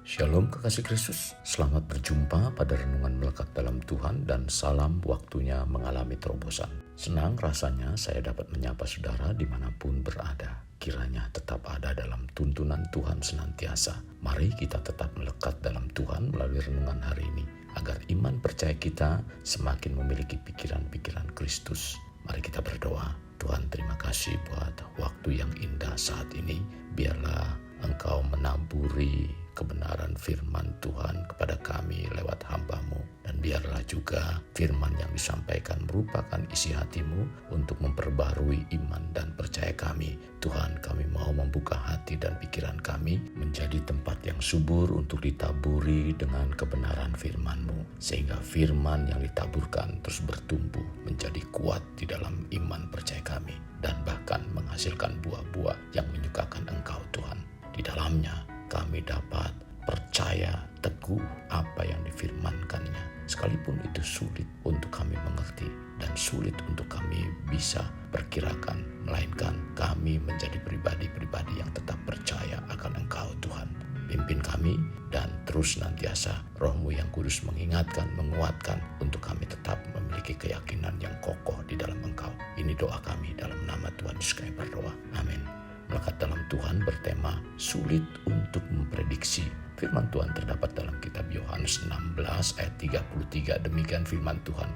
Shalom kekasih Kristus, selamat berjumpa pada renungan melekat dalam Tuhan dan salam waktunya mengalami terobosan. Senang rasanya saya dapat menyapa saudara dimanapun berada. Kiranya tetap ada dalam tuntunan Tuhan senantiasa. Mari kita tetap melekat dalam Tuhan melalui renungan hari ini, agar iman percaya kita semakin memiliki pikiran-pikiran Kristus. Mari kita berdoa. Tuhan, terima kasih buat waktu yang indah saat ini. Biarlah Engkau menaburi kebenaran firman Tuhan kepada kami lewat hamba-Mu. Dan biarlah juga firman yang disampaikan merupakan isi hati-Mu untuk memperbarui iman dan percaya kami. Tuhan, kami mau membuka hati dan pikiran kami menjadi tempat yang subur untuk ditaburi dengan kebenaran firman-Mu. Sehingga firman yang ditaburkan terus bertumbuh menjadi kuat di dalam iman percaya kami. Dan bahkan menghasilkan buah-buah yang menyukakan Engkau Tuhan. Di dalamnya kami dapat percaya teguh apa yang difirmankannya, sekalipun itu sulit untuk kami mengerti dan sulit untuk kami bisa perkirakan, melainkan kami menjadi pribadi-pribadi yang tetap percaya akan Engkau Tuhan. Pimpin kami dan terus nantiasa Roh-Mu yang kudus mengingatkan, menguatkan untuk kami tetap memiliki keyakinan yang kokoh di dalam Engkau. Ini doa kami dalam nama Tuhan Yesus kami berdoa. Amin. Melekat dalam Tuhan bertema sulit untuk memprediksi. Firman Tuhan terdapat dalam kitab Yohanes 16 ayat 33. Demikian firman Tuhan.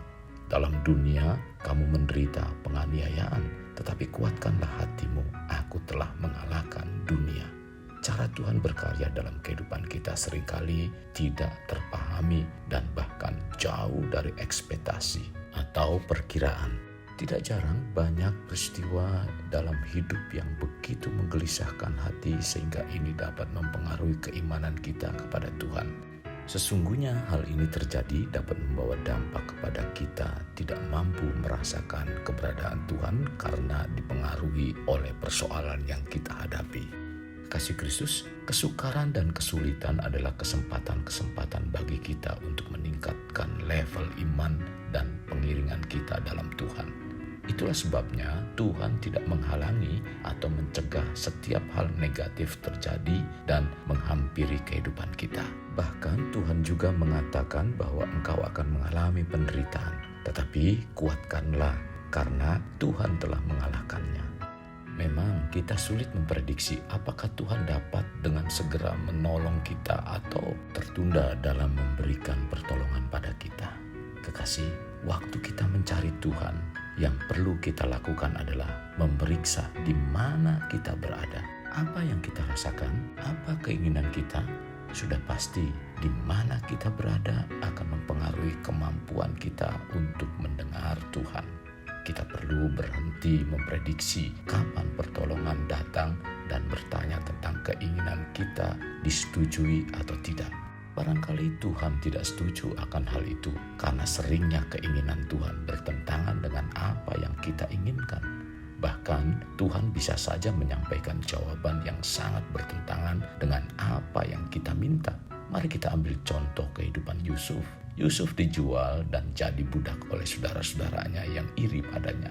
Dalam dunia kamu menderita penganiayaan, tetapi kuatkanlah hatimu, aku telah mengalahkan dunia. Cara Tuhan berkarya dalam kehidupan kita seringkali tidak terpahami dan bahkan jauh dari ekspektasi atau perkiraan. Tidak jarang banyak peristiwa dalam hidup yang begitu menggelisahkan hati sehingga ini dapat mempengaruhi keimanan kita kepada Tuhan. Sesungguhnya hal ini terjadi dapat membawa dampak kepada kita tidak mampu merasakan keberadaan Tuhan karena dipengaruhi oleh persoalan yang kita hadapi. Kasih Kristus, kesukaran dan kesulitan adalah kesempatan-kesempatan bagi kita untuk meningkatkan level iman dan pengiringan kita dalam Tuhan. Itulah sebabnya Tuhan tidak menghalangi atau mencegah setiap hal negatif terjadi dan menghampiri kehidupan kita. Bahkan Tuhan juga mengatakan bahwa engkau akan mengalami penderitaan, tetapi kuatkanlah karena Tuhan telah mengalahkannya. Memang kita sulit memprediksi apakah Tuhan dapat dengan segera menolong kita atau tertunda dalam memberikan pertolongan pada kita. Kekasih, waktu kita mencari Tuhan, yang perlu kita lakukan adalah memeriksa di mana kita berada. Apa yang kita rasakan, apa keinginan kita, sudah pasti di mana kita berada akan mempengaruhi kemampuan kita untuk mendengar Tuhan. Kita perlu berhenti memprediksi kapan pertolongan datang dan bertanya tentang keinginan kita disetujui atau tidak. Barangkali Tuhan tidak setuju akan hal itu karena seringnya keinginan Tuhan bertentangan dengan apa yang kita inginkan. Bahkan Tuhan bisa saja menyampaikan jawaban yang sangat bertentangan dengan apa yang kita minta. Mari kita ambil contoh kehidupan Yusuf. Yusuf dijual dan jadi budak oleh saudara-saudaranya yang iri padanya.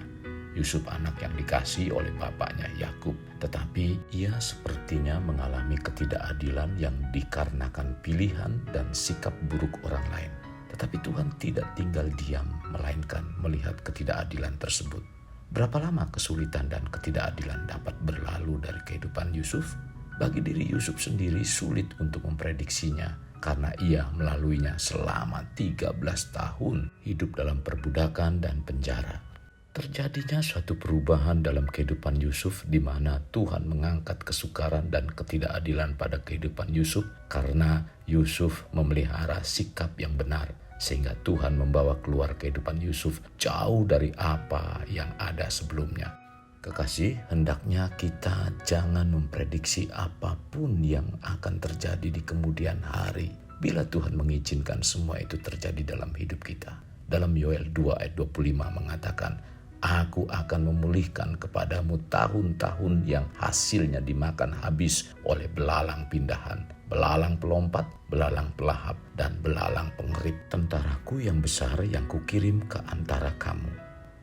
Yusuf anak yang dikasihi oleh bapaknya Yakub, tetapi ia sepertinya mengalami ketidakadilan yang dikarenakan pilihan dan sikap buruk orang lain. Tetapi Tuhan tidak tinggal diam, melainkan melihat ketidakadilan tersebut. Berapa lama kesulitan dan ketidakadilan dapat berlalu dari kehidupan Yusuf? Bagi diri Yusuf sendiri sulit untuk memprediksinya, karena ia melaluinya selama 13 tahun hidup dalam perbudakan dan penjara. Terjadinya suatu perubahan dalam kehidupan Yusuf di mana Tuhan mengangkat kesukaran dan ketidakadilan pada kehidupan Yusuf karena Yusuf memelihara sikap yang benar sehingga Tuhan membawa keluar kehidupan Yusuf jauh dari apa yang ada sebelumnya. Kekasih, hendaknya kita jangan memprediksi apapun yang akan terjadi di kemudian hari bila Tuhan mengizinkan semua itu terjadi dalam hidup kita. Dalam Yoel 2 ayat 25 mengatakan, Aku akan memulihkan kepadamu tahun-tahun yang hasilnya dimakan habis oleh belalang pindahan, belalang pelompat, belalang pelahap, dan belalang pengerit, tentaraku yang besar yang kukirim ke antara kamu.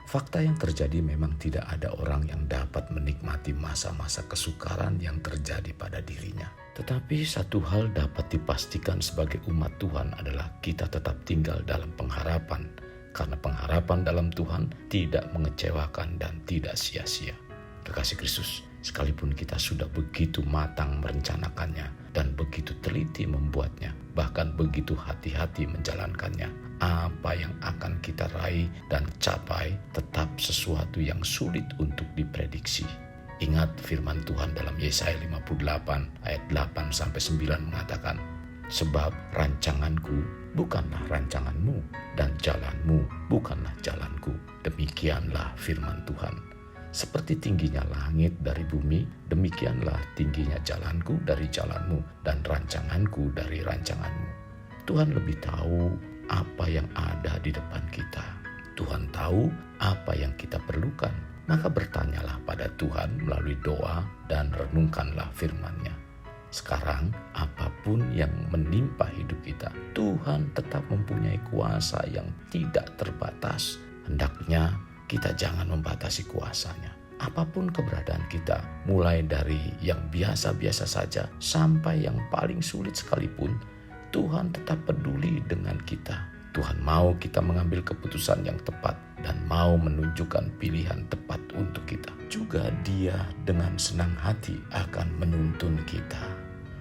Fakta yang terjadi memang tidak ada orang yang dapat menikmati masa-masa kesukaran yang terjadi pada dirinya. Tetapi satu hal dapat dipastikan sebagai umat Tuhan adalah kita tetap tinggal dalam pengharapan, karena pengharapan dalam Tuhan tidak mengecewakan dan tidak sia-sia. Kekasih Kristus, sekalipun kita sudah begitu matang merencanakannya dan begitu teliti membuatnya, bahkan begitu hati-hati menjalankannya, apa yang akan kita raih dan capai tetap sesuatu yang sulit untuk diprediksi. Ingat firman Tuhan dalam Yesaya 58 ayat 8-9 mengatakan, sebab rancanganku bukanlah rancanganmu dan jalanmu bukanlah jalanku. Demikianlah firman Tuhan. Seperti tingginya langit dari bumi, demikianlah tingginya jalanku dari jalanmu dan rancanganku dari rancanganmu. Tuhan lebih tahu apa yang ada di depan kita. Tuhan tahu apa yang kita perlukan. Maka bertanyalah pada Tuhan melalui doa dan renungkanlah firman-Nya. Sekarang apapun yang menimpa hidup kita, Tuhan tetap mempunyai kuasa yang tidak terbatas. Hendaknya kita jangan membatasi kuasa-Nya. Apapun keberadaan kita, mulai dari yang biasa-biasa saja sampai yang paling sulit sekalipun, Tuhan tetap peduli dengan kita. Tuhan mau kita mengambil keputusan yang tepat dan mau menunjukkan pilihan tepat untuk kita. Juga Dia dengan senang hati akan menuntun kita.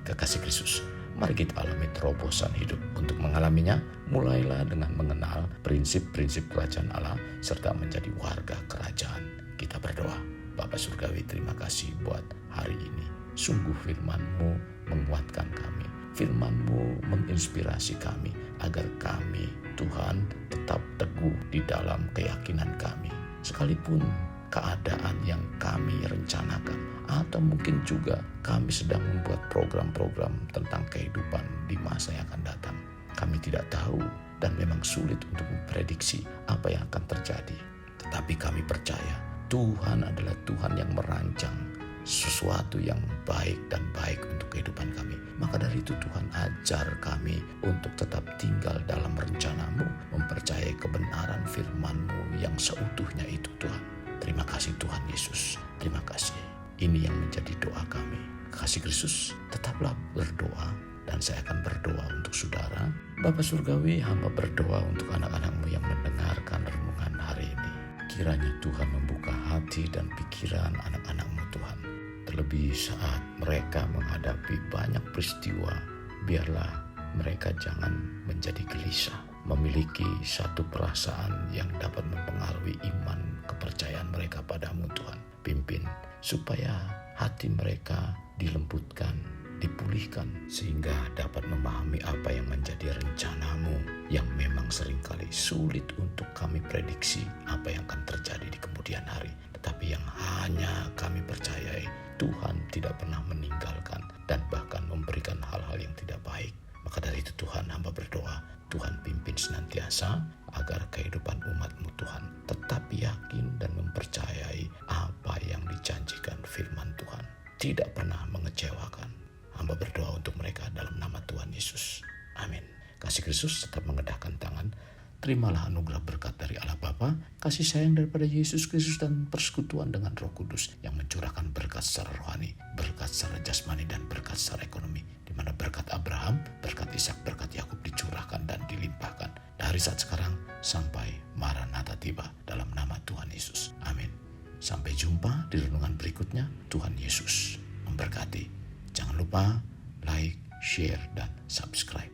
Kekasih Kristus, mari kita alami terobosan hidup. Untuk mengalaminya, mulailah dengan mengenal prinsip-prinsip kerajaan Allah serta menjadi warga kerajaan. Kita berdoa. Bapa Surgawi, terima kasih buat hari ini. Sungguh firman-Mu menguatkan kami. Firman-Mu menginspirasi kami agar kami, Tuhan, tetap teguh di dalam keyakinan kami. Sekalipun keadaan yang kami rencanakan atau mungkin juga kami sedang membuat program-program tentang kehidupan di masa yang akan datang. Kami tidak tahu dan memang sulit untuk memprediksi apa yang akan terjadi. Tetapi kami percaya Tuhan adalah Tuhan yang merancang sesuatu yang baik dan baik untuk kehidupan kami. Maka dari itu Tuhan ajar kami untuk tetap tinggal dalam rencana-Mu, mempercayai kebenaran firman-Mu yang seutuhnya itu Tuhan. Terima kasih Tuhan Yesus, terima kasih. Ini yang menjadi doa kami. Kasih Kristus, tetaplah berdoa dan saya akan berdoa untuk saudara. Bapa Surgawi, hamba berdoa untuk anak-anak-Mu yang mendengarkan renungan hari ini. Kiranya Tuhan membuka hati dan pikiran anak-anak-Mu Tuhan. Terlebih saat mereka menghadapi banyak peristiwa, biarlah mereka jangan menjadi gelisah. Memiliki satu perasaan yang dapat mempengaruhi iman kepercayaan mereka padamu Tuhan. Pimpin supaya hati mereka dilembutkan, dipulihkan, sehingga dapat memahami apa yang menjadi rencana-Mu yang memang seringkali sulit untuk kami prediksi apa yang akan terjadi di kemudian hari. Tetapi yang hanya kami percayai, Tuhan tidak pernah meninggalkan dan bahkan memberikan hal-hal yang tidak baik. Maka dari itu Tuhan, hamba berdoa, Tuhan pimpin senantiasa agar kehidupan umat-Mu Tuhan tetap yakin dan mempercayai apa yang dijanjikan firman Tuhan. Tidak pernah mengecewakan. Hamba berdoa untuk mereka dalam nama Tuhan Yesus. Amin. Kasih Kristus tetap mengedahkan tangan. Terimalah anugerah berkat dari Allah Bapa, kasih sayang daripada Yesus Kristus dan persekutuan dengan Roh Kudus yang mencurahkan berkat secara rohani, berkat secara jasmani dan berkat secara ekonomi, di mana berkat Abraham, berkat Ishak, berkat Yakub dicurahkan dan dilimpahkan dari saat sekarang sampai Maranatha tiba dalam nama Tuhan Yesus. Amin. Sampai jumpa di renungan berikutnya. Tuhan Yesus memberkati. Jangan lupa like, share, dan subscribe.